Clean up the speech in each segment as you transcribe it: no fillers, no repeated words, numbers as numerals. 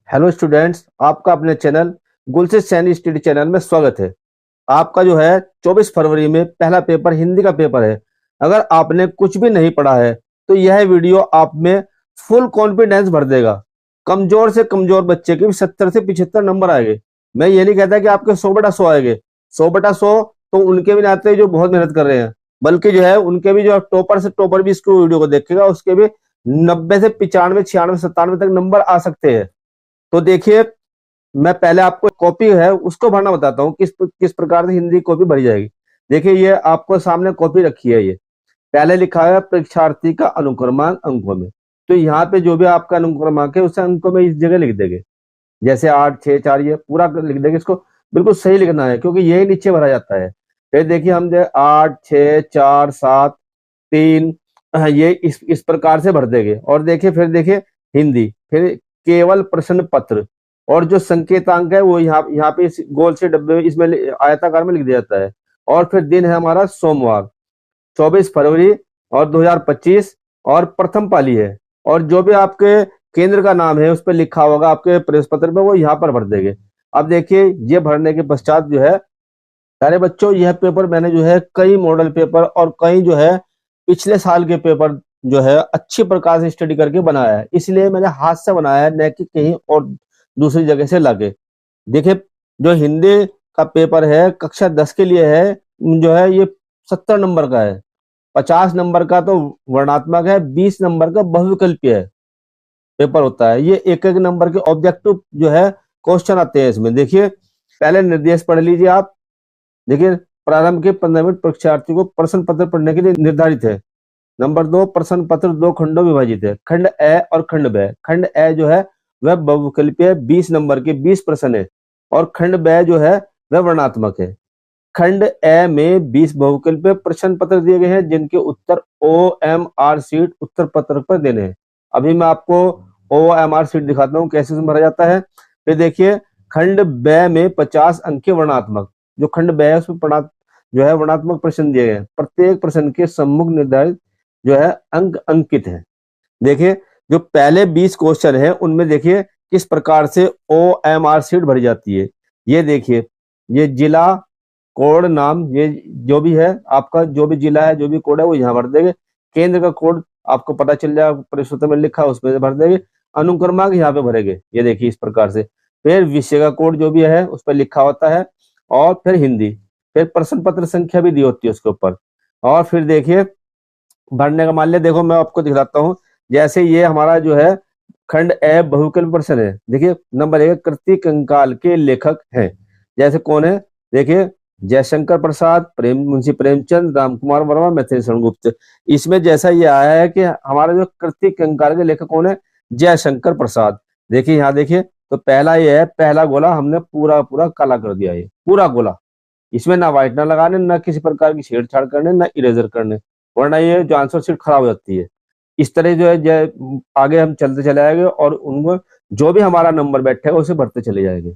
Hello students, आपका अपने channel गुलशन Saini study channel में स्वागत है। आपका जो है 24 फरवरी में पहला पेपर हिंदी का पेपर है। अगर आपने कुछ भी नहीं पढ़ा है तो यह वीडियो आप में फुल कॉन्फिडेंस भर देगा। कमजोर से कमजोर बच्चे के भी 70 से 75 नंबर आएंगे। मैं ये नहीं कहता कि आपके 100/100 आएंगे। 100/100 तो उनके भी आते हैं जो बहुत मेहनत कर रहे हैं, बल्कि जो है उनके भी जो टॉपर से टॉपर भी इसको वीडियो को देखेगा, उसके भी 90 से 95, 96, 97 तक नंबर आ सकते हैं। तो देखिए, मैं पहले आपको कॉपी है उसको भरना बताता हूँ किस किस प्रकार से हिंदी कॉपी भरी जाएगी। देखिए, ये आपको सामने कॉपी रखी है। ये पहले लिखा है परीक्षार्थी का अनुक्रमांक अंकों में। तो यहाँ पे जो भी आपका अनुक्रमांक है उसे अंकों में इस जगह लिख देंगे, जैसे 8, 6, 4, ये पूरा लिख देंगे। इसको बिल्कुल सही लिखना है क्योंकि यही नीचे भरा जाता है। फिर देखिए, हम जो 8, 6, 4, 7, 3, ये इस प्रकार से भर देंगे। और देखिए, फिर देखिए हिंदी, फिर केवल प्रश्न पत्र, और जो संकेतांक है वो यहाँ पे इस गोल से डब्बे में इसमें आयताकार में लिख दिया जाता है। और फिर दिन है हमारा सोमवार, 24 फरवरी और 2025, और प्रथम पाली है। और जो भी आपके केंद्र का नाम है उस पर लिखा होगा आपके प्रवेश पत्र में, वो यहाँ पर भर देंगे। अब देखिए, ये भरने के पश्चात जो है, सारे बच्चों, यह पेपर मैंने जो है कई मॉडल पेपर और कई जो है पिछले साल के पेपर जो है अच्छी प्रकार से स्टडी करके बनाया है। इसलिए मैंने हाथ से बनाया है, न कि कहीं और दूसरी जगह से लाके। देखिए, जो हिंदी का पेपर है कक्षा 10 के लिए है, जो है ये 70 नंबर का है। 50 नंबर का तो वर्णात्मक है, 20 नंबर का बहुविकल्पीय है पेपर होता है। ये एक एक नंबर के ऑब्जेक्टिव जो है क्वेश्चन आते हैं इसमें। देखिए, पहले निर्देश पढ़ लीजिए आप। देखिए, प्रारंभ के 15 मिनट परीक्षार्थी को प्रश्न पत्र पढ़ने के लिए निर्धारित है। नंबर 2, प्रश्न पत्र 2 खंडों में विभाजित है, खंड ए और खंड ब। खंड ए जो है वह बहुविकल्पीय 20 नंबर के 20 प्रश्न है, और खंड ब जो है वह वर्णात्मक है। खंड ए में 20 बहुविकल्पीय प्रश्न पत्र दिए गए हैं, जिनके उत्तर OMR शीट उत्तर पत्र पर देने हैं। अभी मैं आपको OMR शीट दिखाता हूँ कैसे उसमें भरा जाता है। फिर देखिए, खंड ब में 50 अंक के वर्णात्मक, जो खंड ब है उसमें जो है वर्णात्मक प्रश्न दिए गए हैं। प्रत्येक प्रश्न के सम्मुख निर्धारित जो है अंक अंकित है। देखिए, जो पहले 20 क्वेश्चन है उनमें देखिए किस प्रकार से OMR शीट भरी जाती है। ये देखिए, ये जिला, कोड, नाम, ये जो भी है आपका, जो भी जिला है, जो भी कोड है वो यहाँ भर देंगे। केंद्र का कोड आपको पता चल जाएगा, प्रश्नोत्तर में लिखा उसमें से भर देंगे। अनुक्रमांक यहाँ पे भरेंगे, ये देखिए इस प्रकार से। फिर विषय का कोड जो भी है उस पर लिखा होता है, और फिर हिंदी, फिर प्रश्न पत्र संख्या भी दी होती है उसके ऊपर। और फिर देखिए, भरने का मान लिया, देखो मैं आपको दिखाता हूँ। जैसे ये हमारा जो है खंड ए बहुविकल्प प्रश्न है। देखिए, नंबर 1, कृति कंकाल के लेखक हैं। जैसे कौन है, देखिए, जयशंकर प्रसाद, मुंशी प्रेमचंद, राम कुमार वर्मा, मैथिली शरण गुप्त। इसमें जैसा ये आया है कि हमारा जो कृति कंकाल के लेखक कौन है, जयशंकर प्रसाद। देखिए, यहाँ देखिए, तो पहला ये है, पहला गोला हमने पूरा पूरा काला कर दिया, ये पूरा गोला। इसमें ना व्हाइटनर लगाने, ना किसी प्रकार की छेड़छाड़ करने, ना इरेजर करने, वरना ये जो आंसर शीट खराब हो जाती है। इस तरह जो है आगे हम चलते चले जाएंगे, और उनको जो भी हमारा नंबर बैठेगा उसे भरते चले जाएंगे।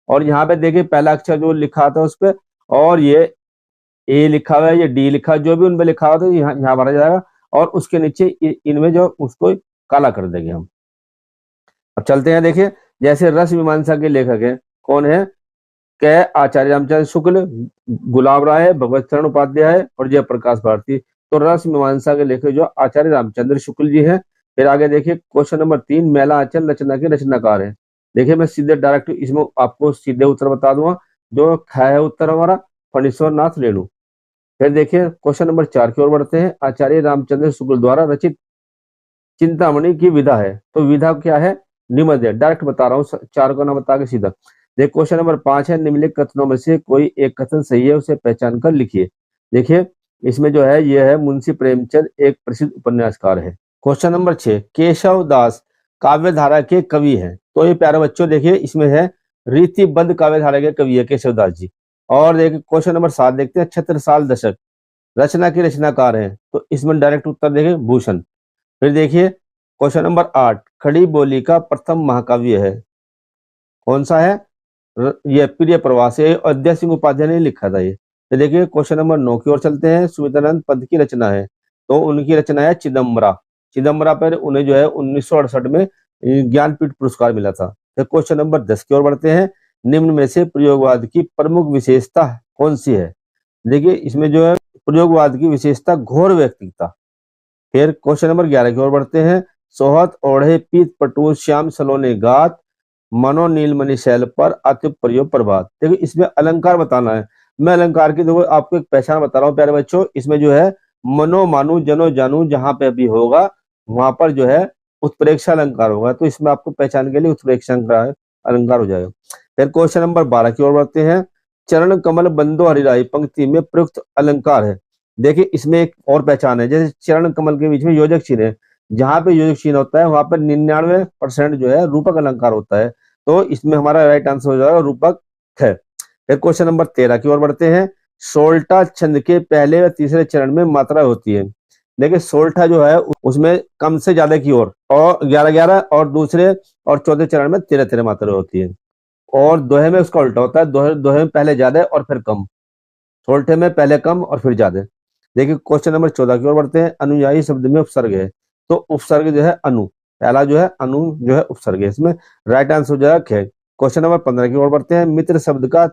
और यहाँ पे देखिए, पहला अक्षर जो लिखा था उस पे, और ये ए लिखा हुआ है, ये डी लिखा है, जो भी उनपे लिखा हुआ था यहाँ यहाँ भरा जाएगा। और उसके नीचे इनमें जो उसको काला कर देंगे हम। अब चलते हैं, देखिए, जैसे रस मीमांसा के लेखक है, कौन है, कै आचार्य रामचंद्र शुक्ल, गुलाब राय, भगवत शरण उपाध्याय और जयप्रकाश भारती। तो रस मीमांसा के लेखक जो आचार्य रामचंद्र शुक्ल जी हैं। फिर आगे देखिए, क्वेश्चन नंबर 3, मेला आंचल रचना के रचनाकार है। देखिए, मैं सीधे डायरेक्ट इसमें आपको सीधे उत्तर बता दूंगा। जो है उत्तर हमारा फणीश्वर नाथ रेणु। फिर देखिए, क्वेश्चन नंबर 4 की ओर बढ़ते हैं। आचार्य रामचंद्र शुक्ल द्वारा रचित चिंतामणि की विधा है। तो विधा क्या है, निम्न है, डायरेक्ट बता रहा हूँ, 4 को ना बता के सीधा। देखिए, क्वेश्चन नंबर 5 है, निम्नलिखित कथनों में से कोई एक कथन सही है, उसे पहचान कर लिखिए। देखिए, इसमें जो है ये है, मुंशी प्रेमचंद एक प्रसिद्ध उपन्यासकार है। क्वेश्चन नंबर 6, केशव दास काव्य धारा के कवि हैं। तो ये प्यारे बच्चों, देखिए इसमें है रीतिबद्ध काव्य धारा के कवि है केशव दास जी। और देखिए, क्वेश्चन नंबर 7 देखते हैं, छत्रसाल दशक रचना के रचनाकार हैं। तो इसमें डायरेक्ट उत्तर देखिए, भूषण। फिर देखिए, क्वेश्चन नंबर 8, खड़ी बोली का प्रथम महाकाव्य है, कौन सा है, ये प्रिय प्रवास है, अयोध्या सिंह उपाध्याय ने लिखा था ये। तो देखिए, क्वेश्चन नंबर 9 की ओर चलते हैं। सुमित्रानंद पद की रचना है, तो उनकी रचना है चिदम्बरा। चिदम्बरा पर उन्हें जो है 1968 में ज्ञानपीठ पुरस्कार मिला था। फिर क्वेश्चन नंबर 10 की ओर बढ़ते हैं। निम्न में से प्रयोगवाद की प्रमुख विशेषता कौन सी है? देखिए इसमें जो है प्रयोगवाद की विशेषता घोर व्यक्तिकता। फिर क्वेश्चन नंबर 11 की ओर बढ़ते हैं। सोहत ओढ़े पीत पटु श्याम सलोने गात, मनो नीलमणि शैल पर अति प्रयोग प्रभात। देखो इसमें अलंकार बताना है। मैं अलंकार की देखो आपको एक पहचान बता रहा हूँ प्यारे बच्चों। इसमें जो है मनो मानु जनो जानू जहां पे भी होगा वहां पर जो है उत्प्रेक्षा अलंकार होगा। तो इसमें आपको पहचान के लिए उत्प्रेक्षा अलंकार हो जाएगा। फिर क्वेश्चन नंबर 12 की ओर बढ़ते हैं। चरण कमल बंदो हरिराई पंक्ति में प्रयुक्त अलंकार है। देखिए इसमें एक और पहचान है। जैसे चरण कमल के बीच में योजक चिन्ह है, जहां पे योजक चिन्ह होता है वहां पर 99% जो है रूपक अलंकार होता है। तो इसमें हमारा राइट आंसर हो जाएगा रूपक है। फिर क्वेश्चन नंबर 13 की ओर बढ़ते हैं। सोल्टा छंद के पहले व तीसरे चरण में मात्रा होती है। देखिए सोल्टा जो है उसमें कम से ज्यादा की ओर और 11-11 और दूसरे और चौथे चरण में 13-13 मात्रा होती है। और दोहे में उसका उल्टा होता है। दोहे में पहले ज्यादा और फिर कम, सोल्टे में पहले कम और फिर ज्यादा। देखिए क्वेश्चन नंबर 14 की ओर बढ़ते हैं। अनुयायी शब्द में उपसर्ग है, तो उपसर्ग जो है अनु, पहला जो है अनु जो है उपसर्ग है। इसमें राइट आंसर हो जाएगा खे। क्वेश्चन नंबर 15 की ओर बढ़ते हैं। मित्र शब्द का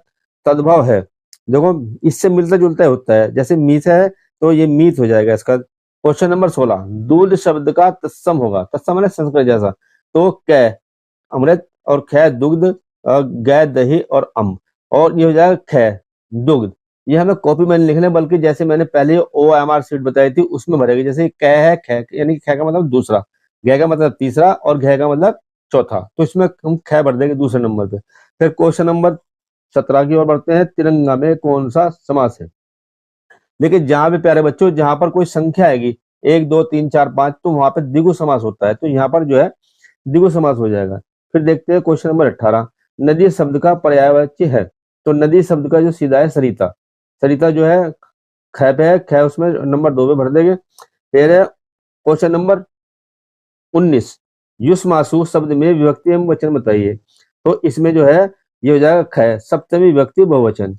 तद्भव है। देखो इससे मिलता जुलता होता है, जैसे मीत है तो ये मीत हो जाएगा इसका। Question number 16। दूध शब्द का तत्सम होगा, तत्सम मतलब संस्कृत जैसा, तो कै अमृत और खे दुग्ध, गाय दही और अम, और ये हो जाएगा खे दुग्ध। ये हमें कॉपी में नहीं लिखना, बल्कि जैसे मैंने पहले OMR शीट बताई थी उसमें भरेगी। जैसे कै है खे, यानी खे का मतलब दूसरा, गै का मतलब तीसरा और घै का मतलब चौथा, तो इसमें हम खे भर देंगे दूसरे नंबर पे। फिर क्वेश्चन नंबर 17 की ओर बढ़ते हैं। तिरंगा में कौन सा समास है? देखिए जहां पे प्यारे बच्चों जहां पर कोई संख्या आएगी 1 2 3 4 5 तो वहां पर द्विगु समास होता है, तो यहाँ पर जो है द्विगु समास हो जाएगा। फिर देखते हैं क्वेश्चन नंबर 18। नदी शब्द का पर्यायवाची है, तो नदी शब्द का जो सीधा है सरिता। सरिता जो है ख पे है, ख उसमें नंबर 2 पे भर देंगे। फिर है क्वेश्चन नंबर 19। युष्मासु शब्द में विभक्ति एवं वचन बताइए, तो इसमें जो है ये हो जाएगा ख सप्तमी विभक्ति बहुवचन।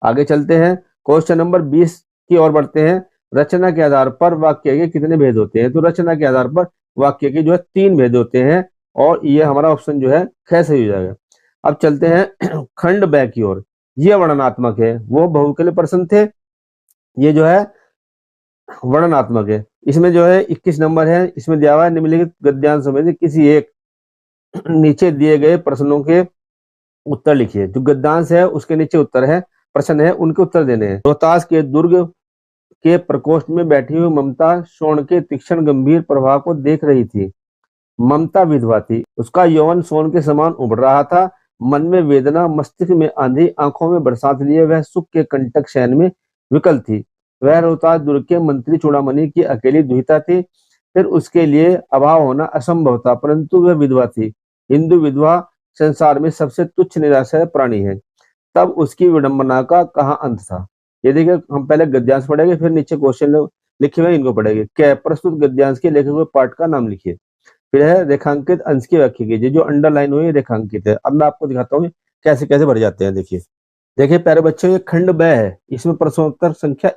आगे चलते हैं क्वेश्चन नंबर 20 की ओर बढ़ते हैं। रचना के आधार पर वाक्य के कितने भेद होते हैं? तो रचना के आधार पर वाक्य के जो है 3 भेद होते हैं, और ये हमारा ऑप्शन जो है ख सही हो जाएगा। अब चलते हैं खंड ब की ओर। ये वर्णनात्मक है, वो बहुविकल्पीय प्रश्न थे, ये जो है वर्णनात्मक है। इसमें जो है 21 नंबर है। इसमें दिया हुआ है निम्नलिखित गद्यांशों में से किसी एक नीचे दिए गए प्रश्नों के उत्तर लिखिए। जो गद्यांश है उसके नीचे उत्तर है, प्रश्न है, उनके उत्तर देने हैं। रोहतास के दुर्ग के प्रकोष्ठ में बैठी हुई ममता शोण के तीक्ष्ण गंभीर प्रभाव को देख रही थी। ममता विधवा थी, उसका यौवन सोन के समान उभर रहा था। मन में वेदना, मस्तिष्क में आंधी, आंखों में बरसात लिए वह सुख के कंटक शयन में विकल थी। वह रोहतास दुर्ग के मंत्री चूड़ामणि की अकेली दुहिता थी, फिर उसके लिए अभाव होना असंभव था, परंतु वह विधवा थी। हिंदू विधवा संसार में सबसे तुच्छ निराशा प्राणी है। तब उसकी विडंबना का कहाँ अंत था? ये देखिए हम पहले गद्यांश पढ़ेंगे, फिर नीचे क्वेश्चन लिखे हुए इनको पढ़ेंगे। क्या प्रस्तुत गद्यांश के लिखे हुए पाठ का नाम लिखिए। फिर है रेखांकित अंश की व्याख्या कीजिए। जो अंडरलाइन हुई रेखांकित है। अब मैं आपको दिखाता हूँ कैसे कैसे भर जाते हैं। देखिए देखिए प्यारे बच्चों, ये खंड ब है, इसमें प्रश्नोत्तर संख्या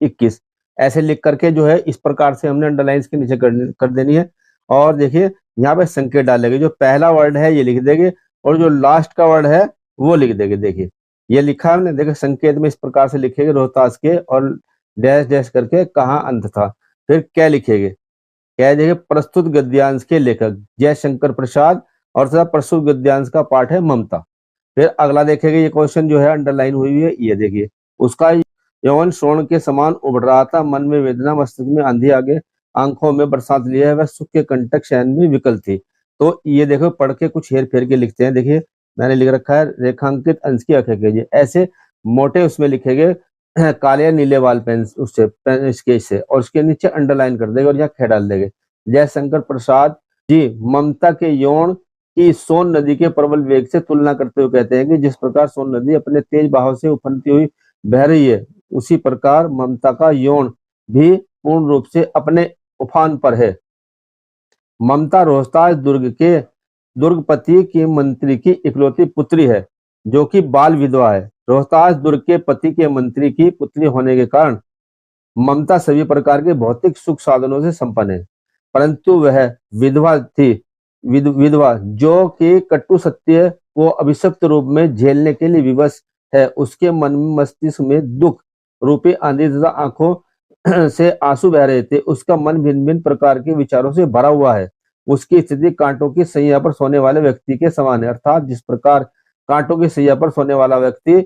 21 ऐसे लिख करके जो है इस प्रकार से हमने अंडरलाइन के नीचे कर देनी है। और देखिए यहाँ पे संकेत डालेंगे, जो पहला वर्ड है ये लिख देंगे और जो लास्ट का वर्ड है वो लिख देंगे। देखिए ये लिखा हमने, देखिए संकेत में इस प्रकार से लिखेंगे रोहतास के और डैश डैश करके कहाँ अंत था। फिर क्या लिखेंगे? क्या देखिए प्रस्तुत गद्यांश के लेखक जयशंकर प्रसाद और तथा प्रस्तुत गद्यांश का पाठ है ममता। फिर अगला देखेंगे, ये क्वेश्चन जो है अंडरलाइन हुई है, ये देखिए उसका यौवन सोन के समान उभर रहा था। मन में वेदना, मस्तिष्क में आंधी आगे, आंखों में बरसात लिए है, वह सुख के कंटक शयन में विकल थी। तो ये देखो पढ़ के कुछ हेर फेर के लिखते हैं। देखिए मैंने लिख रखा है रेखांकित अंश की व्याख्या कीजिए। ऐसे मोटे उसमें लिखेंगे काले या नीले वाल पेन उससे पेन स्केच से, और उसके नीचे अंडरलाइन कर देंगे और यहाँ खे डाल देंगे। जयशंकर प्रसाद जी ममता के यौन की सोन नदी के प्रबल वेग से तुलना करते हुए कहते हैं कि जिस प्रकार सोन नदी अपने तेज बहाव से उफनती हुई बह रही है, उसी प्रकार ममता का यौन भी पूर्ण रूप से अपने उफान पर है। ममता रोहतास दुर्ग के दुर्गपति की मंत्री की इकलौती पुत्री है, जो कि बाल विधवा है। रोहतास दुर्ग के पति के मंत्री की पुत्री होने के कारण ममता सभी प्रकार के भौतिक सुख साधनों से संपन्न है, परंतु वह विधवा थी। विधवा जो कि कटु सत्य को अभिशप्त रूप में झेलने के लिए विवश है, उसके मन मस्तिष्क में दुख रूपी आंधी तथा आंखों से आंसू बह रहे थे। उसका मन भिन्न भिन्न प्रकार के विचारों से भरा हुआ है। उसकी स्थिति कांटों की सैया पर सोने वाले व्यक्ति के समान है। अर्थात जिस प्रकार कांटों की सैया पर सोने वाला व्यक्ति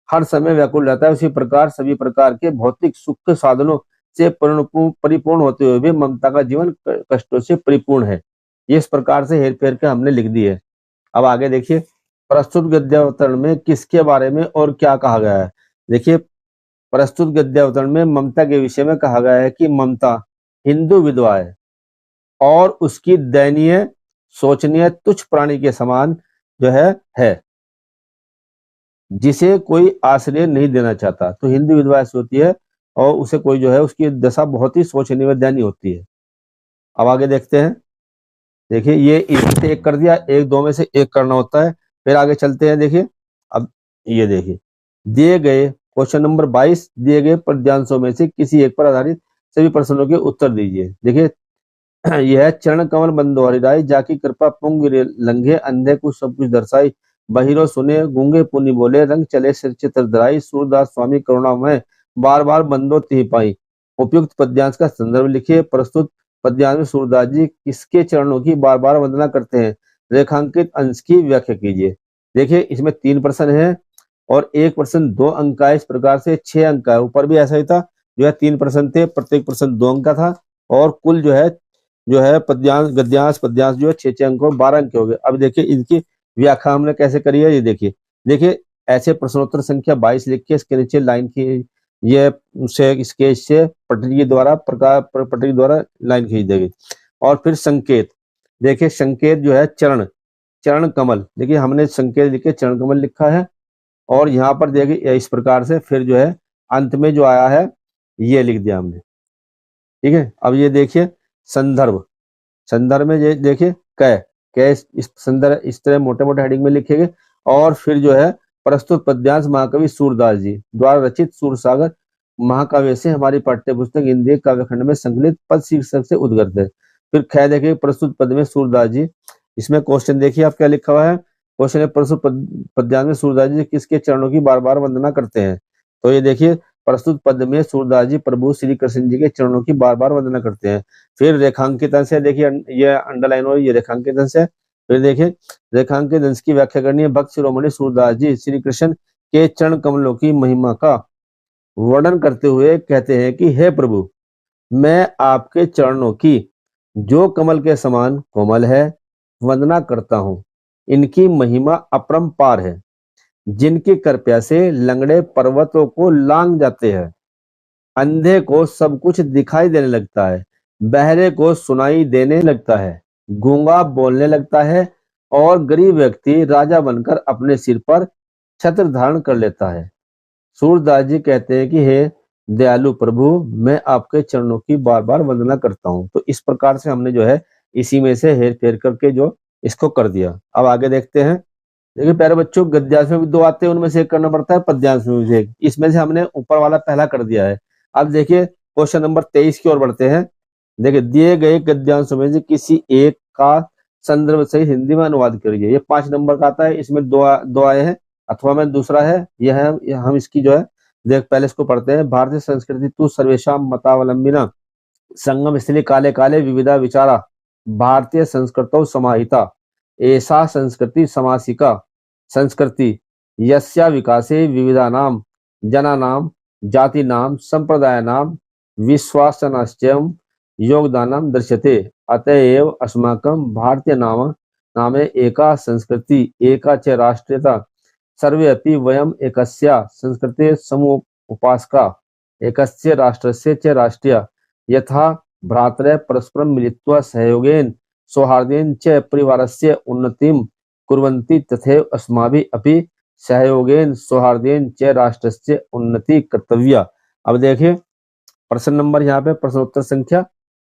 हर समय व्याकुल रहता है, उसी प्रकार सभी प्रकार के भौतिक सुख के साधनों से परिपूर्ण होते हुए भी ममता का जीवन कष्टों से परिपूर्ण है। ये इस प्रकार से हेर फेर के हमने लिख दी है। अब आगे देखिए, प्रस्तुत गद्यावतरण में किसके बारे में और क्या कहा गया है। देखिए, प्रस्तुत गद्यावतरण में ममता के विषय में कहा गया है कि ममता हिंदू विधवा है और उसकी दयनीय, शोचनीय, तुच्छ प्राणी के समान जो है जिसे कोई आश्रय नहीं देना चाहता। तो हिंदू विधवा ऐसी होती है और उसे कोई जो है उसकी दशा बहुत ही शोचनीय व दयनीय होती है। अब आगे देखते हैं। देखिए, ये इसमें से एक कर दिया, एक दो में से एक करना होता है। फिर आगे चलते हैं। देखिए, अब ये देखिए, दिए गए क्वेश्चन नंबर 22 दिए गए पद्यांशों में से किसी एक पर आधारित सभी प्रश्नों के उत्तर दीजिए। देखिए, यह चरण कमल बंदो हरिराय, जाकी कृपा पुंग लंघे, अंधे को सब कुछ दर्शाई, बहिरो सुने, गूंगे पुनि बोले, रंग चले सिर चित्र धराई, सूरदास स्वामी करुणामय, बार बार बंदो तिहि पाई। उपयुक्त पद्यांश का संदर्भ लिखिए। प्रस्तुत पद्यांश में सूरदास जी किसके चरणों की बार बार वंदना करते हैं? रेखांकित अंश की व्याख्या कीजिए। देखिए, इसमें 3 प्रश्न है और एक प्रश्न 2 अंक का है। इस प्रकार से 6 अंक का है। ऊपर भी ऐसा ही था, जो है 3 प्रश्न थे, प्रत्येक प्रश्न 2 अंक का था और कुल जो है पद्यांश गद्यांश पद्यांश जो है 6 अंक और 12 अंक हो गए। अब देखिए, इनकी व्याख्या हमने कैसे करी है, ये देखिए। देखिए, ऐसे प्रश्नोत्तर संख्या 22 लिख के इसके नीचे लाइन की ये स्केच से पटरी द्वारा लाइन खींच देगी। और फिर संकेत, देखिए संकेत जो है चरण कमल, देखिए हमने संकेत लिखे चरण कमल लिखा है और यहाँ पर देखिए इस प्रकार से फिर जो है अंत में जो आया है ये लिख दिया हमने। ठीक है, अब ये देखिए संदर्भ में ये देखिए कै इस संदर्भ इस तरह मोटे मोटे हेडिंग में लिखेंगे। और फिर जो है प्रस्तुत पद्यांश महाकवि सूरदास जी द्वारा रचित सूरसागर महाकाव्य से हमारी पाठ्य पुस्तक हिंदी काव्य खंड में संकलित पद शीर्षक से उद्गत है। फिर कै देखिए प्रस्तुत पद में सूरदास जी, इसमें क्वेश्चन देखिए आप क्या लिखा हुआ है। क्वेश्चन है, प्रस्तुत पद्यांश में सूरदास जी किसके चरणों की बार बार वंदना करते हैं? तो ये देखिए, प्रस्तुत पद में सूरदास जी प्रभु श्री कृष्ण जी के चरणों की बार बार वंदना करते हैं। फिर रेखांकित अंश है, देखिए ये अंडरलाइन हो, ये रेखांकित अंश है। फिर देखिए, रेखांकित अंश की व्याख्या करनी है। भक्त शिरोमणि सूरदास जी श्री कृष्ण के चरण कमलों की महिमा का वर्णन करते हुए कहते हैं कि हे प्रभु, मैं आपके चरणों की जो कमल के समान कोमल है वंदना करता हूँ। इनकी महिमा अपरंपार है, जिनकी कृपया से लंगड़े पर्वतों को लांग जाते हैं, अंधे को सब कुछ दिखाई देने लगता है, बहरे को सुनाई देने लगता है, गूंगा बोलने लगता है और गरीब व्यक्ति राजा बनकर अपने सिर पर छत्र धारण कर लेता है। सूरदास जी कहते हैं कि हे दयालु प्रभु, मैं आपके चरणों की बार बार वंदना करता हूँ। तो इस प्रकार से हमने जो है इसी में से हेर फेर करके जो इसको कर दिया। अब आगे देखते हैं। देखिए प्यारे बच्चों, गद्यांश में भी 2 आते हैं, उनमें से एक करना पड़ता है, पद्यांश में भी एक। इसमें से हमने ऊपर वाला पहला कर दिया है। अब देखिए क्वेश्चन नंबर 23 की ओर बढ़ते हैं। देखिए, दिए गए गद्यांशों में से किसी एक का संदर्भ सहित हिंदी में अनुवाद करिए। ये 5 नंबर का आता है, इसमें दो आए हैं अथवा में दूसरा है। यह है, हम इसकी जो है देख पहले इसको पढ़ते हैं। भारतीय संस्कृति तू सर्वेशम मतावलंबिना संगम स्थली काले काले विविधा विचारा, भारतीय संस्कृतौ समाहिता, ऐसा संस्कृति समासिका संस्कृति यस्या विकासे विविधानाम जनानाम जातीनाम संप्रदायानाम विश्वासनाश्चयम योगदानम दृश्यते, अतएव अस्माकं भारतीय नामे एका संस्कृति एका च राष्ट्रीयता, सर्वे अपि वयम एकस्या संस्कृते समुपासका, एकस्य राष्ट्रस्य च राष्ट्रीय, यथा भ्रातरः परस्परं मिलित्वा सहयोगेन सौहार्देन च परिवारस्य उन्नतिं कुर्वन्ति, तथैव अस्माभिः अपि सहयोगेन सौहार्देन च राष्ट्रस्य उन्नति कर्तव्या। अब देखिए प्रश्न नंबर यहाँ पे प्रश्नोत्तर संख्या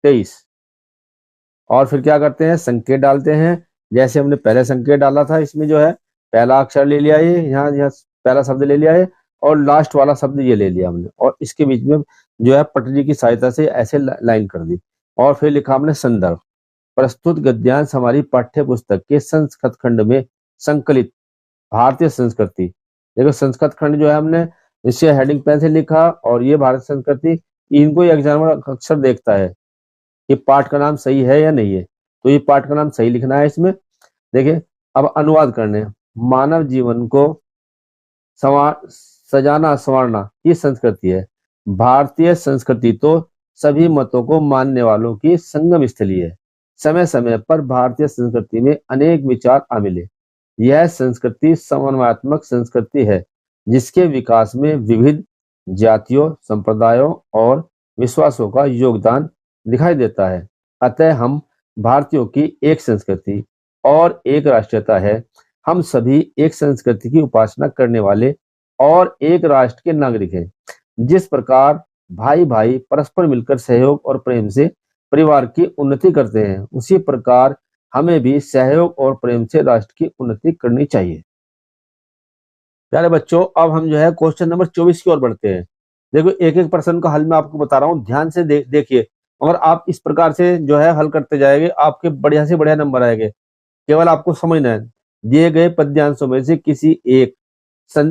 23। और फिर क्या करते हैं, संकेत डालते हैं। जैसे हमने पहले संकेत डाला था, इसमें जो है पहला अक्षर ले लिया, ये यहाँ पहला शब्द ले लिया है और लास्ट वाला शब्द ये ले लिया हमने, और इसके बीच में जो है पटरी की सहायता से ऐसे लाइन कर दी। और फिर लिखा हमने संदर्भ। प्रस्तुत गद्यांश हमारी पाठ्य पुस्तक के संस्कृत खंड में संकलित भारतीय संस्कृति। देखो संस्कृत खंड जो है हमने इसे हेडिंग पेन से लिखा, और ये भारतीय संस्कृति, इनको एग्जामिनर अक्सर देखता है कि पाठ का नाम सही है या नहीं है, तो ये पाठ का नाम सही लिखना है इसमें। देखिए अब अनुवाद करने, मानव जीवन को सजाना संवारना ये संस्कृति है। भारतीय संस्कृति तो सभी मतों को मानने वालों की संगम स्थली है। समय समय पर भारतीय संस्कृति में अनेक विचार आ मिले। यह संस्कृति समन्वयात्मक संस्कृति है, जिसके विकास में विविध जातियों, संप्रदायों और विश्वासों का योगदान दिखाई देता है। अतः हम भारतीयों की एक संस्कृति और एक राष्ट्रीयता है। हम सभी एक संस्कृति की उपासना करने वाले और एक राष्ट्र के नागरिक हैं। जिस प्रकार भाई भाई परस्पर मिलकर सहयोग और प्रेम से परिवार की उन्नति करते हैं, उसी प्रकार हमें भी सहयोग और प्रेम से राष्ट्र की उन्नति करनी चाहिए। प्यारे बच्चों, अब हम जो है क्वेश्चन नंबर 24 की ओर बढ़ते हैं। देखो एक एक प्रश्न का हल मैं आपको बता रहा हूँ, ध्यान से देखिए। अगर आप इस प्रकार से जो है हल करते जाएंगे, आपके बढ़िया से बढ़िया नंबर आएंगे। केवल आपको समझना है, दिए गए पद्यांशों में से किसी एक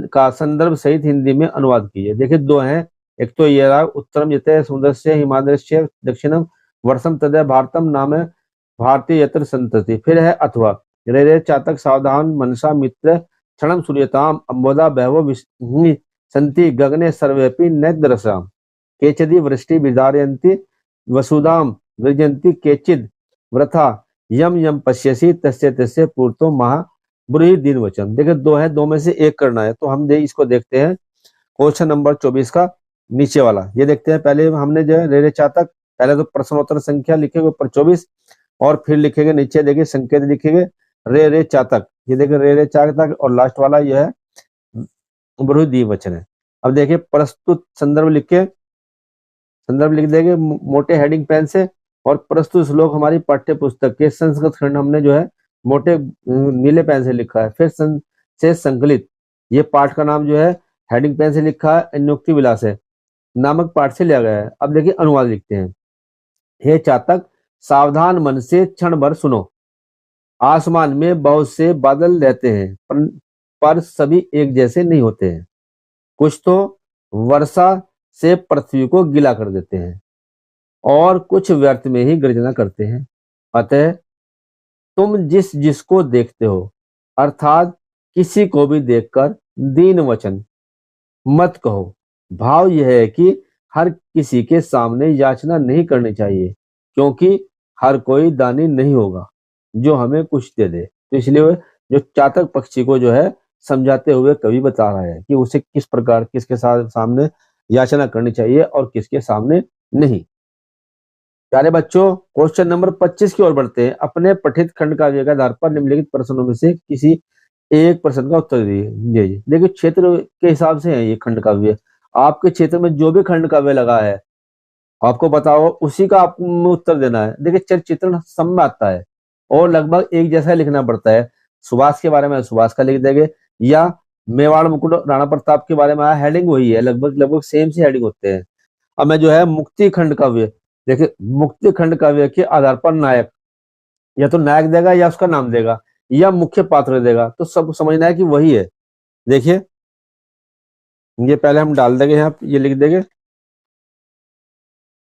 का संदर्भ सहित हिंदी में अनुवाद कीजिए। देखिए दो हैं, एक तो ये रहा, उत्तरम यतः समुद्रस्य हिमाद्रस्य दक्षिणम वर्षम तदय भारतम नाम भारतीय यत्र संतति। फिर है अथवा, रे रे चातक सावधान मनसा मित्र क्षणम सूर्यताम अम्बोदा बहवो संति गगने सर्वेपि नैद्रसाम केचिदि वृष्टि विदारयन्ति वसुधाम गृजन्ति केचिद व्रथा यम यम पश्यसि तस्य तस्य पूर्तो महा बुरी दिन वचन। देखिए दो है, दो में से एक करना है, तो हम इसको देखते हैं। क्वेश्चन नंबर 24 का नीचे वाला ये देखते हैं। पहले हमने जो है रे रे चातक, पहले तो प्रश्नोत्तर संख्या लिखेंगे ऊपर 24, और फिर लिखेंगे नीचे देखिए संकेत लिखेंगे रे रे चातक। ये देखिए रे रे चातक, और लास्ट वाला यह है बृहदी वचन है। अब देखिए प्रस्तुत संदर्भ लिख देंगे मोटे हेडिंग पेन से, और प्रस्तुत श्लोक हमारी पाठ्य पुस्तक के संस्कृत खंड हमने जो है मोटे नीले पेन से लिखा है। फिर से संकलित, ये पाठ का नाम जो है हेडिंग पेन से लिखा है, नियुक्ति विलास है नामक पाठ से लिया गया है। अब देखिए अनुवाद लिखते हैं। हे चातक, सावधान मन से क्षण भर सुनो। आसमान में बहुत से बादल रहते हैं, पर सभी एक जैसे नहीं होते हैं। कुछ तो वर्षा से पृथ्वी को गीला कर देते हैं, और कुछ व्यर्थ में ही गर्जना करते हैं। अतः तुम जिसको देखते हो, अर्थात किसी को भी देखकर दीन वचन मत कहो। भाव यह है कि हर किसी के सामने याचना नहीं करनी चाहिए, क्योंकि हर कोई दानी नहीं होगा जो हमें कुछ दे दे। तो इसलिए जो चातक पक्षी को जो है समझाते हुए कवि बता रहा है कि उसे किस प्रकार किसके सामने याचना करनी चाहिए और किसके सामने नहीं। प्यारे बच्चों, क्वेश्चन नंबर 25 की ओर बढ़ते हैं। अपने पठित खंड काव्य के आधार पर निम्नलिखित प्रश्नों में से किसी एक प्रश्न का उत्तर दीजिए। देखिए क्षेत्र के हिसाब से है ये खंड काव्य। आपके क्षेत्र में जो भी खंड काव्य लगा है आपको बताओ, उसी का आपको उत्तर देना है। देखिए चरित्र चित्रण सब में आता है और लगभग एक जैसा लिखना पड़ता है। सुभाष के बारे में सुभाष का लिख देंगे, या मेवाड़ मुकुट राणा प्रताप के बारे में आया, हेडिंग वही है, लगभग सेम से हेडिंग होते हैं। अब मैं जो है मुक्ति खंड काव्य, देखिए मुक्ति खंड काव्य के आधार पर नायक या तो नायक देगा या उसका नाम देगा या मुख्य पात्र देगा, तो सब समझना है कि वही है। देखिए ये पहले हम डाल देंगे यहाँ, ये लिख देंगे।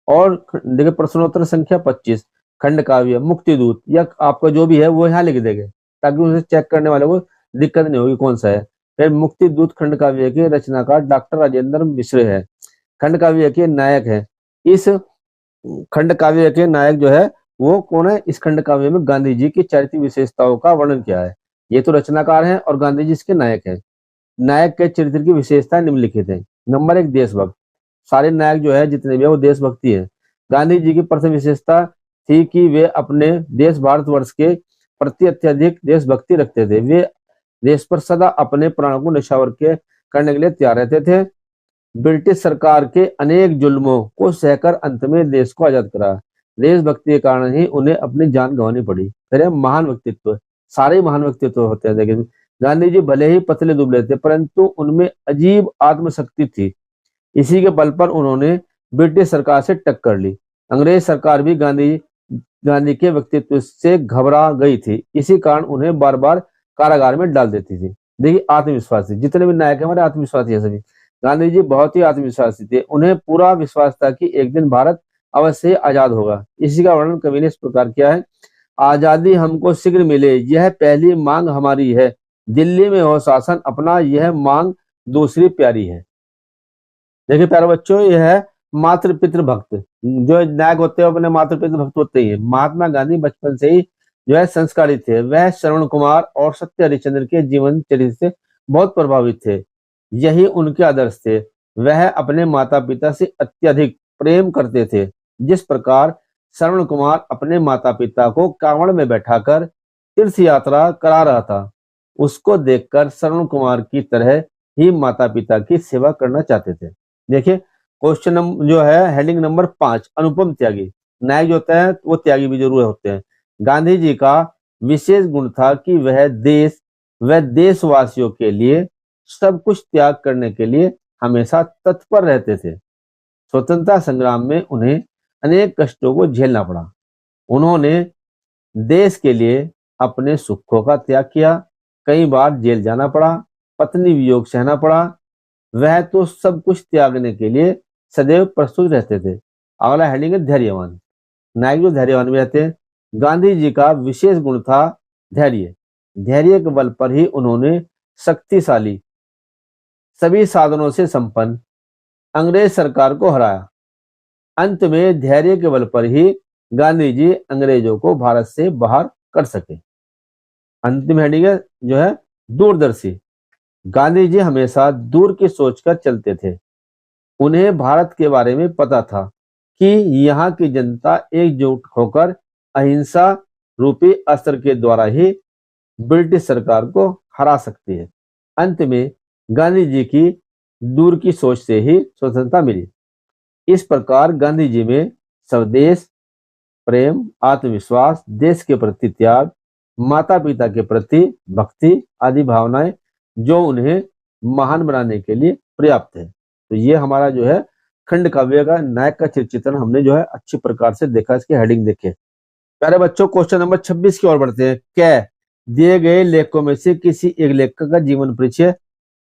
और देखिए प्रश्नोत्तर संख्या 25 खंड काव्य मुक्ति दूत, या आपका जो भी है वो यहाँ लिख देंगे, ताकि उसे चेक करने वाले को दिक्कत नहीं होगी कौन सा है। फिर मुक्ति दूत खंड काव्य के रचनाकार डॉक्टर राजेंद्र मिश्र है, खंड काव्य के नायक है। इस खंड काव्य के नायक जो है वो कौन है? इस खंड काव्य में गांधी जी की चारित्रिक विशेषताओं का वर्णन किया है। ये तो रचनाकार हैं और गांधी जी इसके नायक हैं। नायक के चरित्र की विशेषताएं निम्नलिखित है। नंबर 1 देशभक्त, सारे नायक जो है जितने भी है वो देशभक्ति है। गांधी जी की प्रथम विशेषता थी कि वे अपने देश भारतवर्ष के प्रति अत्यधिक देशभक्ति रखते थे। वे देश पर सदा अपने प्राणों को न्यौछावर करने के लिए तैयार रहते थे। ब्रिटिश सरकार के अनेक जुल्मों को सहकर अंत में देश को आजाद करा। देशभक्ति के कारण ही उन्हें अपनी जान गंवानी पड़ी। फिर महान व्यक्तित्व, सारे महान व्यक्तित्व होते हैं। देखिए गांधी जी भले ही पतले दुबले थे, परंतु उनमें अजीब आत्मशक्ति थी। इसी के बल पर उन्होंने ब्रिटिश सरकार से टक्कर ली। अंग्रेज सरकार भी गांधी गांधी के व्यक्तित्व से घबरा गई थी, इसी कारण उन्हें बार बार कारागार में डाल देती थी। देखिए आत्मविश्वासी, जितने भी नायक है हमारे आत्मविश्वासी है सभी। गांधी जी बहुत ही आत्मविश्वासी थे, उन्हें पूरा विश्वास था कि एक दिन भारत अवश्य ही आजाद होगा। इसी का वर्णन कवि ने इस प्रकार किया है। आजादी हमको शीघ्र मिले, यह पहली मांग हमारी है। दिल्ली में हो शासन अपना, यह मांग दूसरी प्यारी है। देखिए प्यारे बच्चों, यह है मातृ पितृ भक्त। जो नायक होते हैं अपने मातृ पितृ भक्त होते ही है। महात्मा गांधी बचपन से ही जो है संस्कारित थे। वह श्रवण कुमार और सत्य हरिश्चंद्र के जीवन चरित्र से बहुत प्रभावित थे, यही उनके आदर्श थे। वह अपने माता पिता से अत्यधिक प्रेम करते थे। जिस प्रकार श्रवण कुमार अपने माता पिता को कांवड़ में बैठाकर तीर्थ यात्रा करा रहा था, उसको देखकर श्रवण कुमार की तरह ही माता पिता की सेवा करना चाहते थे। देखिए क्वेश्चन जो है हेडिंग नंबर 5, अनुपम त्यागी। नायक जो होता है वो त्यागी भी जरूर होते हैं। गांधी जी का विशेष गुण था कि वह देशवासियों के लिए सब कुछ त्याग करने के लिए हमेशा तत्पर रहते थे। स्वतंत्रता संग्राम में उन्हें अनेक कष्टों को झेलना पड़ा। उन्होंने देश के लिए अपने सुखों का त्याग किया, कई बार जेल जाना पड़ा, पत्नी वियोग सहना पड़ा। वह तो सब कुछ त्यागने के लिए सदैव प्रस्तुत रहते थे। अगला हेडिंग है धैर्यवान। नायक जो धैर्यवान भी रहते हैं। गांधी जी का विशेष गुण था धैर्य। धैर्य के बल पर ही उन्होंने शक्तिशाली, सभी साधनों से संपन्न अंग्रेज सरकार को हराया। अंत में धैर्य के बल पर ही गांधी जी अंग्रेजों को भारत से बाहर कर सके। अंतिम हेडिंग है जो है दूरदर्शी। गांधी जी हमेशा दूर की सोचकर चलते थे। उन्हें भारत के बारे में पता था कि यहाँ की जनता एकजुट होकर अहिंसा रूपी अस्त्र के द्वारा ही ब्रिटिश सरकार को हरा सकती है। अंत में गांधी जी की दूर की सोच से ही स्वतंत्रता मिली। इस प्रकार गांधी जी में स्वदेश प्रेम, आत्मविश्वास, देश के प्रति त्याग, माता पिता के प्रति भक्ति आदि भावनाएं जो उन्हें महान बनाने के लिए पर्याप्त है। तो ये हमारा जो है खंड काव्य का नायक का चित्रण हमने जो है अच्छी प्रकार से देखा। इसकी हेडिंग देखे। प्यारे बच्चों क्वेश्चन नंबर 26 की ओर बढ़ते हैं। क्या दिए गए लेखकों में से किसी एक लेखक का जीवन परिचय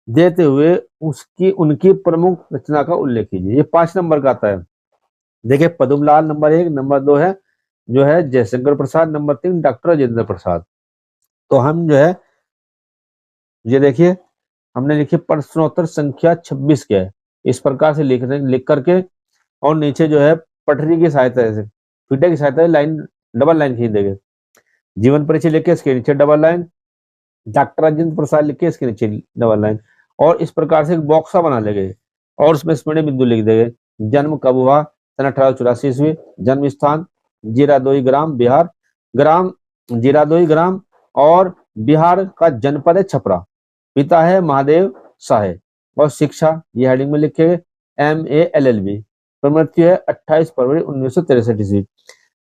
देते हुए उनकी प्रमुख रचना का उल्लेख कीजिए। ये 5 नंबर का आता है। देखिए पद्मलाल नंबर 1, नंबर 2 है जो है जयशंकर प्रसाद, नंबर 3 डॉक्टर राजेंद्र प्रसाद। तो हम जो है ये देखिए हमने लिखी प्रश्नोत्तर संख्या 26 क्या है, इस प्रकार से लिख करके और नीचे जो है पटरी की सहायता से, फीटे की सहायता से लाइन डबल लाइन खींच देंगे। जीवन परिचय लिख के इसके नीचे double line, doctor Rajendra Prasad लिख के इसके नीचे डबल लाइन, और इस प्रकार से एक बॉक्सा बना लेंगे और उसमें स्मृति बिंदु लिख देंगे। जन्म कब हुआ? सन 1884 ईस्वी। जन्म स्थान जीरादोई ग्राम बिहार, ग्राम जीरादोई ग्राम, और बिहार का जनपद है छपरा। पिता है महादेव साहे। और शिक्षा ये हेडिंग में लिखेंगे MA LLB। मृत्यु है 28 फरवरी 1963 ईस्वी।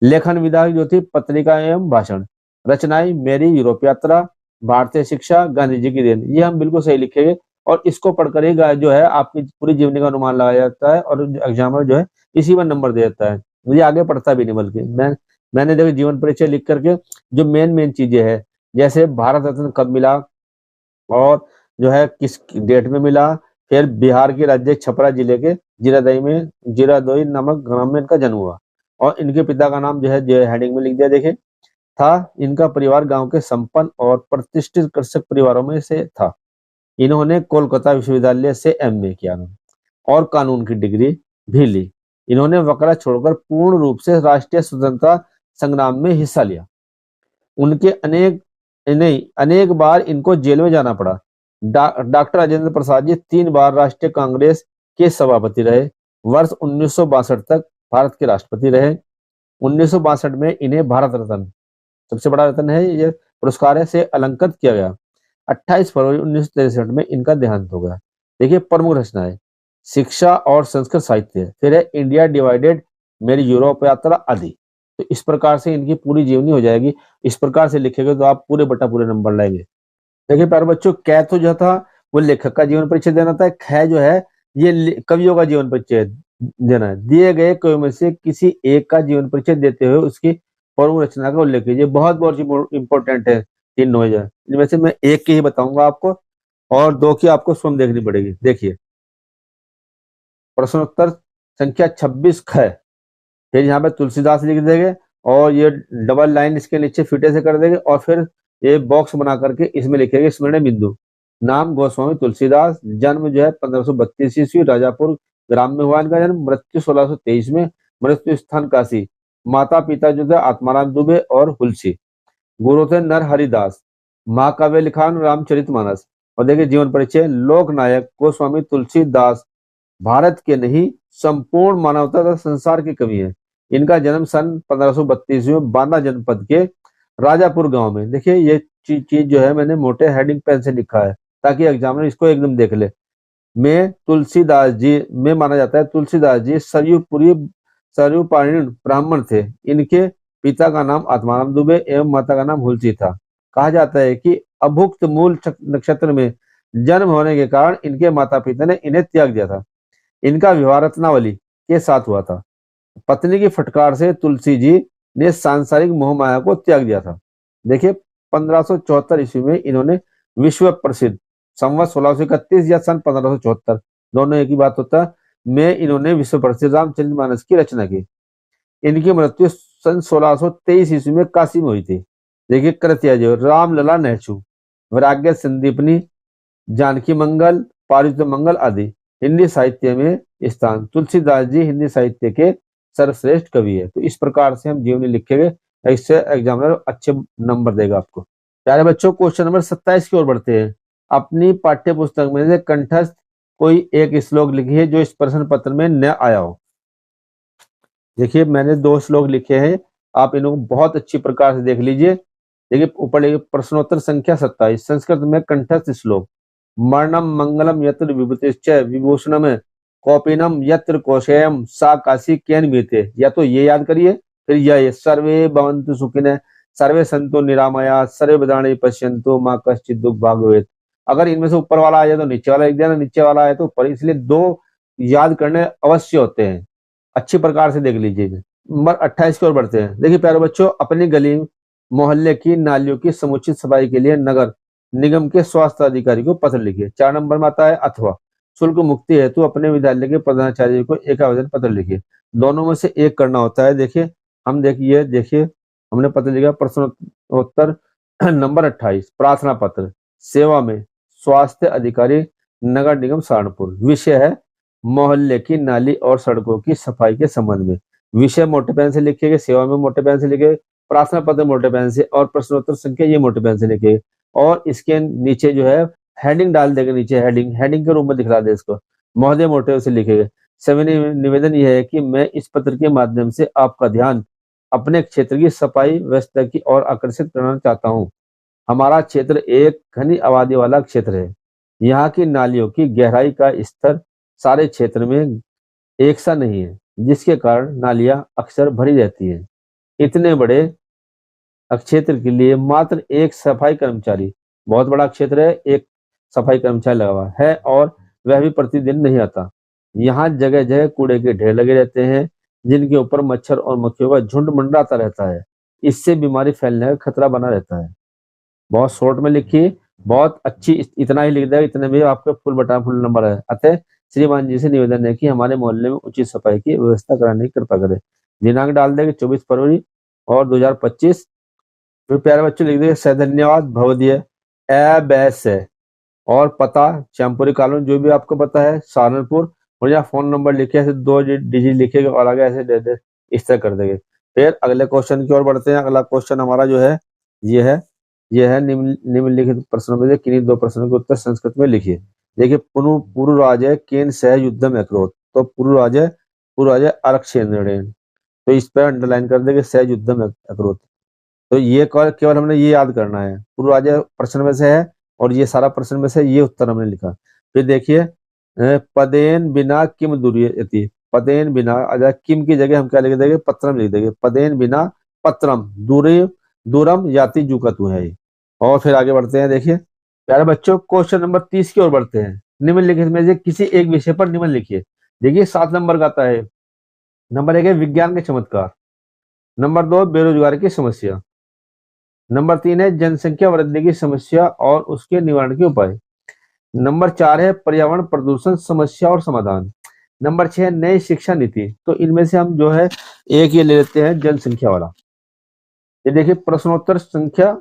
लेखन विधा जो थी पत्रिका एवं भाषण। रचनाएं मेरी यूरोप यात्रा, भारतीय शिक्षा, गांधी जी की देन। ये हम बिल्कुल सही लिखेंगे और इसको पढ़कर ही जो है आपकी पूरी जीवनी का अनुमान लगाया जाता है और एग्जामिनर जो है इसी पर नंबर दे देता है। मुझे आगे पढ़ता भी नहीं, बल्कि मैंने देखो जीवन परिचय लिख करके जो मेन चीजें है, जैसे भारत रत्न कब मिला और जो है किस डेट में मिला, फिर बिहार के राज्य छपरा जिले के जीरादोई नामक ग्राम में इनका जन्म हुआ, और इनके पिता का नाम जो है हेडिंग में लिख दिया देखे था। इनका परिवार गांव के संपन्न और प्रतिष्ठित कृषक परिवारों में से था। इन्होंने कोलकाता विश्वविद्यालय से MA किया और कानून की डिग्री भी ली। इन्होंने वकरा छोड़कर पूर्ण रूप से राष्ट्रीय स्वतंत्रता संग्राम में हिस्सा लिया। उनके अनेक बार इनको जेल में जाना पड़ा। डॉक्टर राजेंद्र प्रसाद जी 3 बार राष्ट्रीय कांग्रेस के सभापति रहे। वर्ष 1962 तक भारत के राष्ट्रपति रहे। 1962 में इन्हें भारत रत्न, सबसे बड़ा रत्न है ये पुरस्कार से अलंकृत किया गया। 28 फरवरी 1963 में इनका देहांत हो गया। देखिए प्रमुख रचनाएं शिक्षा और संस्कृत साहित्य, फिर है इंडिया डिवाइडेड, मेरी यूरोप यात्रा आदि। तो इस प्रकार से इनकी पूरी जीवनी हो जाएगी। इस प्रकार से लिखेंगे तो आप पूरे नंबर लाएंगे। देखिए प्यारे बच्चों, कै तो जो था वो लेखक का जीवन परिचय देना था, ख जो है ये कवियों का जीवन परिचय देना है। दिए गए कवियों में से किसी एक का जीवन परिचय देते हुए उसकी पूर्व रचना का उल्लेख कीजिए। बहुत बहुत इंपॉर्टेंट है तीन नोएज है, इनमें से मैं एक की ही बताऊंगा आपको और दो की आपको स्वयं देखनी पड़ेगी। देखिए प्रश्नोत्तर संख्या 26 ख, फिर यहाँ पे तुलसीदास लिख देंगे और ये डबल लाइन इसके नीचे फीटे से कर देंगे और फिर ये बॉक्स बना करके इसमें लिखेंगे स्मरण बिंदु। नाम गोस्वामी तुलसीदास, जन्म जो है 1532 ईस्वी, राजापुर ग्राम में हुआ इनका जन्म, मृत्यु 1623 में, मृत्यु स्थान काशी। माता पिता जो थे आत्माराम दुबे और हुलसी। गुरु थे नर हरिदास। महाकाव्य लिखा रामचरितमानस। और देखिए जीवन परिचय, लोक नायक गोस्वामी तुलसीदास भारत के नहीं संपूर्ण मानवता तथा संसार के कवि हैं। इनका जन्म सन 1532 में बांदा जनपद के राजापुर गांव में। देखिए ये चीज जो है मैंने मोटे हेडिंग पेन से लिखा है ताकि एग्जामिनर इसको एकदम देख ले। में तुलसीदास जी में माना जाता है तुलसीदास जी सरयुपायन ब्राह्मण थे। इनके पिता का नाम आत्माराम दुबे एवं माता का नाम हुलसी था। कहा जाता है कि अभुक्त मूल नक्षत्र में जन्म होने के कारण इनके माता पिता ने इन्हें त्याग दिया था। इनका विवाह रत्नावली के साथ हुआ था। पत्नी की फटकार से तुलसी जी ने सांसारिक मोह माया को त्याग दिया था। देखिए 1574 ईस्वी में इन्होंने विश्व प्रसिद्ध संवत 1631 या सन 1574 दोनों एक ही बात होता है में इन्होंने विश्व प्रसिद्ध रामचरितमानस की रचना की। इनकी मृत्यु सन 1623 ईस्वी में काशी में हुई थी। देखिए कृतिया जो रामलला नेचू, वैराग्य संदीपनी, जानकी मंगल, पारित मंगल आदि हिंदी साहित्य में स्थान। तुलसीदास जी हिंदी साहित्य के सर्वश्रेष्ठ कवि है। तो इस प्रकार से हम जीवनी लिखेंगे, इससे एग्जामिनर अच्छे नंबर देगा आपको। प्यारे बच्चों क्वेश्चन नंबर 27 की ओर बढ़ते हैं। अपनी पाठ्य पुस्तक में से कंठस्थ कोई एक श्लोक लिखिए जो इस प्रश्न पत्र में न आया हो। देखिए मैंने 2 श्लोक लिखे हैं, आप इनको बहुत अच्छी प्रकार से देख लीजिए। देखिए ऊपर प्रश्नोत्तर संख्या 27 संस्कृत में कंठस्थ श्लोक। मरणम मंगलम यत्र विभूतिश्च विभूषणम कौपीनम यत्र कौशेयम सा काशी केन बीते। या तो ये याद करिए, फिर यह सर्वे भवन्तु सुखिनः सर्वे सन्तु निरामया सर्वे भद्राणि पश्यन्तु मां कश्चित् दुःख भाग् भवेत्। अगर इनमें से ऊपर वाला आ जाए तो नीचे वाला लिख देना, नीचे वाला आए तो ऊपर, इसलिए 2 याद करने अवश्य होते हैं। अच्छी प्रकार से देख लीजिए। नंबर 28 की ओर बढ़ते हैं। देखिए प्यारे बच्चों, अपनी गली मोहल्ले की नालियों की समुचित सफाई के लिए नगर निगम के स्वास्थ्य अधिकारी को पत्र लिखिए। 4 नंबर में आता है अथवा शुल्क मुक्ति हेतु अपने विद्यालय के प्रधानाचार्य को एक आवेदन पत्र लिखिए। दोनों में से एक करना होता है। देखिए हमने पत्र लिखा प्रश्नोत्तर नंबर 28 प्रार्थना पत्र। सेवा में स्वास्थ्य अधिकारी नगर निगम सहारनपुर। विषय है मोहल्ले की नाली और सड़कों की सफाई के संबंध में। विषय मोटे पेन से लिखेंगे, सेवा में मोटे पेन से लिखे, प्रार्थना पत्र मोटे पेन से और प्रश्नोत्तर संख्या ये मोटे पेन से लिखे। और इसके नीचे जो है हेडिंग डाल देंगे, नीचे हेडिंग के रूप में दिखला दे इसको, महोदय मोटे से लिखेंगे। सभी निवेदन यह है कि मैं इस पत्र के माध्यम से आपका ध्यान अपने क्षेत्र की सफाई व्यवस्था की ओर आकर्षित करना चाहता हूँ। हमारा क्षेत्र एक घनी आबादी वाला क्षेत्र है। यहाँ की नालियों की गहराई का स्तर सारे क्षेत्र में एक सा नहीं है, जिसके कारण नालियां अक्सर भरी रहती हैं। इतने बड़े क्षेत्र के लिए मात्र एक सफाई कर्मचारी, बहुत बड़ा क्षेत्र है, एक सफाई कर्मचारी लगा हुआ है और वह भी प्रतिदिन नहीं आता। यहाँ जगह जगह कूड़े के ढेर लगे रहते हैं जिनके ऊपर मच्छर और मक्खियों का झुंड मंडराता रहता है। इससे बीमारी फैलने का खतरा बना रहता है। बहुत शॉर्ट में लिखिए, बहुत अच्छी, इतना ही लिख देगा, इतने में आपके फुल नंबर है। अतः श्रीमान जी से निवेदन है कि हमारे मोहल्ले में उचित सफाई की व्यवस्था कराने की कृपा करें। दिनांक डाल देंगे 24 फरवरी और 2025। फिर प्यारे बच्चों लिख देंगे सधन्यवाद भवदीय बैस है और पता श्यामपुरी कॉलोनी जो भी आपको पता है सहारनपुर, और यहाँ फोन नंबर लिखे ऐसे 2 डिजिट लिखेगा और आगे ऐसे दे दे, इस तरह कर देंगे। फिर अगले क्वेश्चन की ओर बढ़ते हैं। अगला क्वेश्चन हमारा जो है ये है निम्नलिखित प्रश्नों में से किन्हीं 2 प्रश्नों के उत्तर संस्कृत में लिखिए। देखिए पूर्व राजे केन सह युद्धम अकरोत। तो पूर्व राजे अरक्षेन्द्रेण, तो इस पर अंडरलाइन कर देंगे सह युद्धम अकरोत। तो ये केवल हमने ये याद करना है, पूर्व राजे प्रश्न में से है और ये सारा प्रश्न में से ये उत्तर हमने लिखा। फिर देखिए पदेन बिना किम दुर्यति। पदेन बिना अगर किम की जगह हम क्या लिख देंगे, पत्रम लिख देंगे। पदेन बिना पत्रम दूरम याति जुकतु है। और फिर आगे बढ़ते हैं। देखिए प्यारे बच्चों क्वेश्चन नंबर 30 की ओर बढ़ते हैं। निम्नलिखित में से किसी एक विषय पर निम्न लिखिए। देखिए 7 नंबर का आता है। नंबर 1 है विज्ञान के चमत्कार। नंबर 2 बेरोजगारी की समस्या। नंबर 3 है जनसंख्या वृद्धि की समस्या और उसके निवारण के उपाय। नंबर 4 है पर्यावरण प्रदूषण समस्या और समाधान। नंबर 6 नई शिक्षा नीति। तो इनमें से हम जो है एक ये ले लेते हैं जनसंख्या वाला। ये देखिए प्रश्नोत्तर संख्या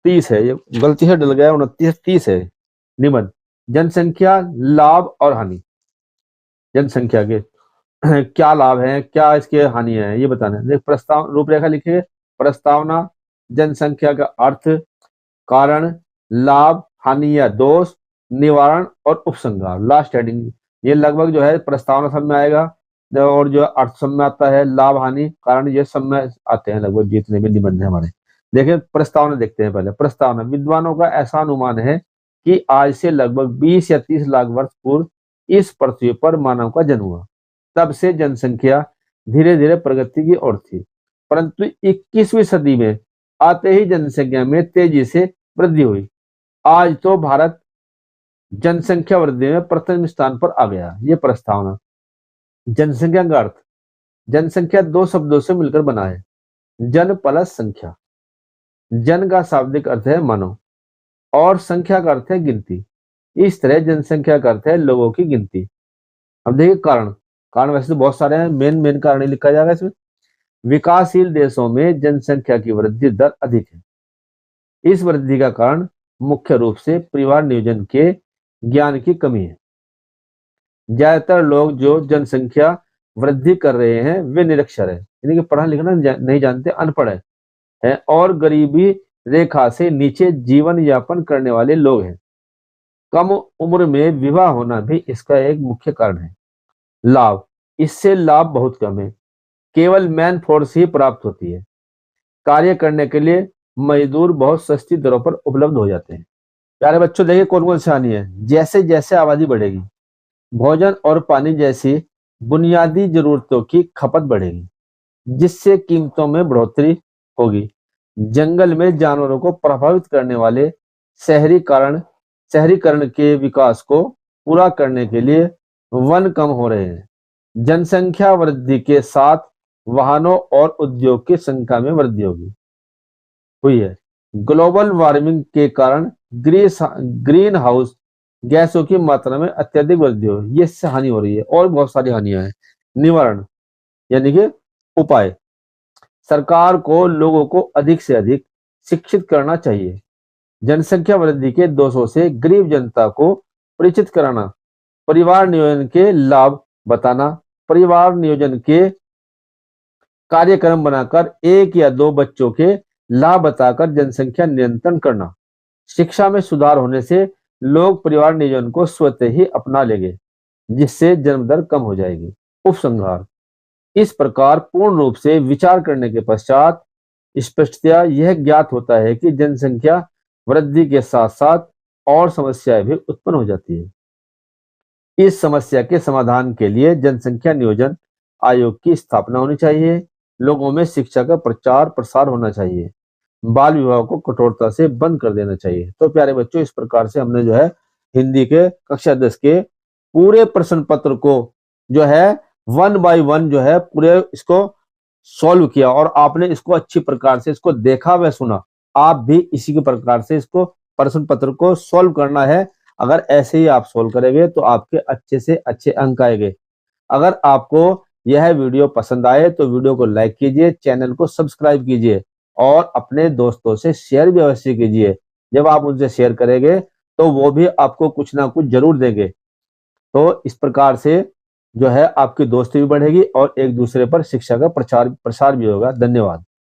30 है, ये गलती से डल गया, 29 30 है। निबंध जनसंख्या लाभ और हानि। जनसंख्या के क्या लाभ है, क्या इसके हानियां हैं, ये बताना है। देख प्रस्ताव रूपरेखा लिखिए। प्रस्तावना, जनसंख्या का अर्थ, कारण, लाभ, हानि या दोष, निवारण और उपसंहार, लास्ट हेडिंग। ये लगभग जो है प्रस्तावना सब में आएगा और जो अर्थ सब में आता है, लाभ हानि कारण ये सब में आते हैं लगभग जितने भी निबंध है हमारे। देखिए प्रस्तावना देखते हैं पहले। प्रस्तावना, विद्वानों का ऐसा अनुमान है कि आज से लगभग 20 या 30 लाख वर्ष पूर्व इस पृथ्वी पर मानव का जन्म हुआ। तब से जनसंख्या धीरे धीरे प्रगति की ओर थी, परंतु 21वीं सदी में आते ही जनसंख्या में तेजी से वृद्धि हुई। आज तो भारत जनसंख्या वृद्धि में प्रथम स्थान पर आ गया। ये प्रस्तावना। जनसंख्या का अर्थ, जनसंख्या दो शब्दों से मिलकर बना है, जन प्लस संख्या। जन का शाब्दिक अर्थ है मानव और संख्या का अर्थ है गिनती। इस तरह जनसंख्या का अर्थ है लोगों की गिनती। अब देखिए कारण। कारण वैसे तो बहुत सारे हैं, मेन मेन कारण ही लिखा जाएगा इसमें। विकासशील देशों में जनसंख्या की वृद्धि दर अधिक है। इस वृद्धि का कारण मुख्य रूप से परिवार नियोजन के ज्ञान की कमी है। ज्यादातर लोग जो जनसंख्या वृद्धि कर रहे हैं वे निरक्षर है, यानी कि पढ़ना लिखना नहीं जानते, अनपढ़ है और गरीबी रेखा से नीचे जीवन यापन करने वाले लोग हैं। कम उम्र में विवाह होना भी इसका एक मुख्य कारण है। लाभ, इससे लाभ बहुत कम है, केवल मैन फोर्स ही प्राप्त होती है। कार्य करने के लिए मजदूर बहुत सस्ती दरों पर उपलब्ध हो जाते हैं। प्यारे बच्चों देखिए कौन कौन सी हानि है। जैसे जैसे आबादी बढ़ेगी, भोजन और पानी जैसी बुनियादी जरूरतों की खपत बढ़ेगी, जिससे कीमतों में बढ़ोतरी होगी। जंगल में जानवरों को प्रभावित करने वाले शहरीकरण के विकास को पूरा करने के लिए वन कम हो रहे हैं। जनसंख्या वृद्धि के साथ वाहनों और उद्योग की संख्या में वृद्धि हुई है। ग्लोबल वार्मिंग के कारण ग्रीन हाउस गैसों की मात्रा में अत्यधिक वृद्धि हो, ये इससे हानि हो रही है और बहुत सारी हानियां हैं। निवारण यानी कि उपाय, सरकार को लोगों को अधिक से अधिक शिक्षित करना चाहिए। जनसंख्या वृद्धि के दोषों से गरीब जनता को परिचित कराना, परिवार नियोजन के लाभ बताना, परिवार नियोजन के कार्यक्रम बनाकर 1 या 2 बच्चों के लाभ बताकर जनसंख्या नियंत्रण करना। शिक्षा में सुधार होने से लोग परिवार नियोजन को स्वतः ही अपना लेंगे, जिससे जन्म दर कम हो जाएगी। उपसंहार, इस प्रकार पूर्ण रूप से विचार करने के पश्चात स्पष्टतया यह ज्ञात होता है कि जनसंख्या वृद्धि के साथ साथ और समस्याएं भी उत्पन्न हो जाती है। इस समस्या के समाधान के लिए जनसंख्या नियोजन आयोग की स्थापना होनी चाहिए। लोगों में शिक्षा का प्रचार प्रसार होना चाहिए। बाल विवाह को कठोरता से बंद कर देना चाहिए। तो प्यारे बच्चों इस प्रकार से हमने जो है हिंदी के कक्षा 10 के पूरे प्रश्न पत्र को जो है 1 बाय 1 जो है पूरे इसको सॉल्व किया और आपने इसको अच्छी प्रकार से इसको देखा व सुना। आप भी इसी के प्रकार से इसको प्रश्न पत्र को सॉल्व करना है। अगर ऐसे ही आप सॉल्व करेंगे तो आपके अच्छे से अच्छे अंक आएंगे। अगर आपको यह वीडियो पसंद आए तो वीडियो को लाइक कीजिए, चैनल को सब्सक्राइब कीजिए और अपने दोस्तों से शेयर भी अवश्य कीजिए। जब आप उनसे शेयर करेंगे तो वो भी आपको कुछ ना कुछ जरूर देंगे। तो इस प्रकार से जो है आपकी दोस्ती भी बढ़ेगी और एक दूसरे पर शिक्षा का प्रसार भी होगा। धन्यवाद।